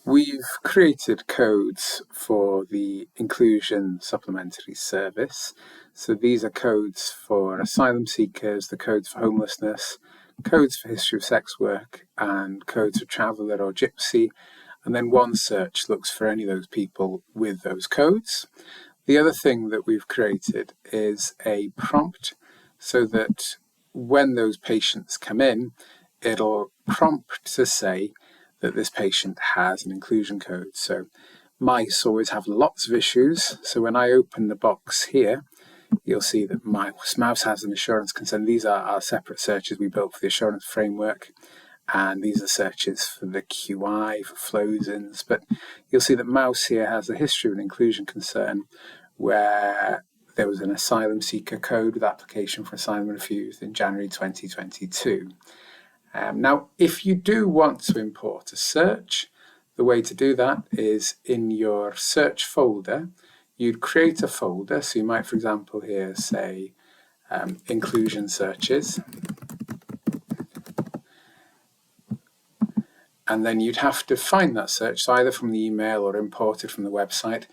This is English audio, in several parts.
We've created codes for the Inclusion Supplementary Service. So these are codes for asylum seekers, the codes for homelessness, codes for history of sex work, and codes for traveller or gypsy. And then OneSearch looks for any of those people with those codes. The other thing that we've created is a prompt so that when those patients come in, it'll prompt to say that this patient has an inclusion code. So mice always have lots of issues. So when I open the box here, you'll see that mouse has an assurance consent. These are our separate searches we built for the assurance framework. And these are searches for the QI, for Flozins. But you'll see that mouse here has a history of an inclusion concern where there was an asylum seeker code with application for asylum refused in January 2022. Now, if you do want to import a search, the way to do that is in your search folder, you'd create a folder. So you might, for example, here say inclusion searches. And then you'd have to find that search, so either from the email or imported from the website.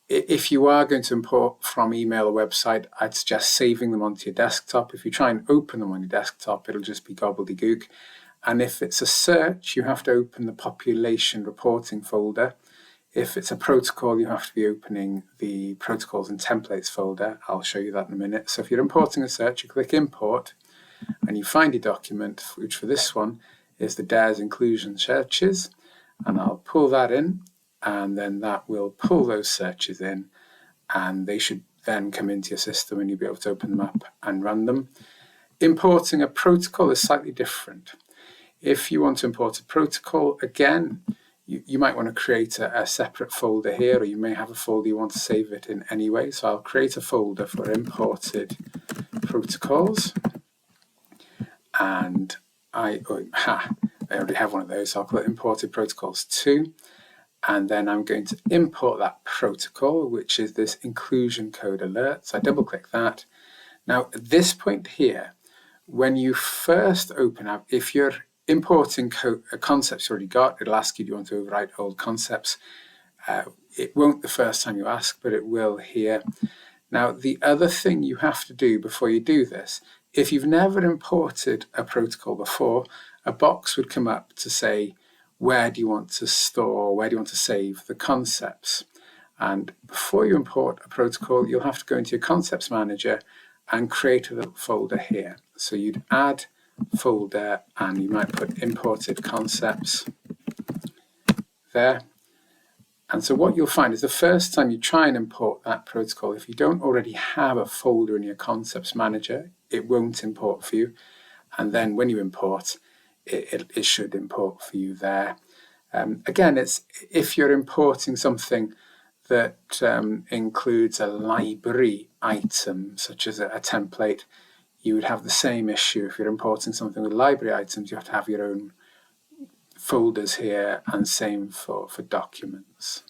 If you are going to import from email or website, I'd suggest saving them onto your desktop. If you try and open them on your desktop, it'll just be gobbledygook. And if it's a search, you have to open the population reporting folder. If it's a protocol, you have to be opening the protocols and templates folder. I'll show you that in a minute. So if you're importing a search, you click import and you find your document, which for this one is the DARES inclusion searches. And I'll pull that in, and then that will pull those searches in, and they should then come into your system and you'll be able to open them up and run them. Importing a protocol is slightly different. If you want to import a protocol, again, you might want to create a separate folder here, or you may have a folder you want to save it in anyway. So I'll create a folder for imported protocols, and I already have one of those, so I'll click imported protocols 2. And then I'm going to import that protocol, which is this inclusion code alert. So I double click that. Now at this point here, when you first open up, if you're importing concepts you already got, it'll ask you, do you want to overwrite old concepts? It won't the first time you ask, but it will here. Now the other thing you have to do before you do this, if you've never imported a protocol before, a box would come up to say, where do you want to store, where do you want to save the concepts? And before you import a protocol, you'll have to go into your concepts manager and create a little folder here. So you'd add folder and you might put imported concepts there. And so what you'll find is the first time you try and import that protocol, if you don't already have a folder in your concepts manager, it won't import for you. And then when you import, it should import for you there. Again, it's if you're importing something that includes a library item, such as a template, you would have the same issue. If you're importing something with library items, you have to have your own folders here, and same for documents.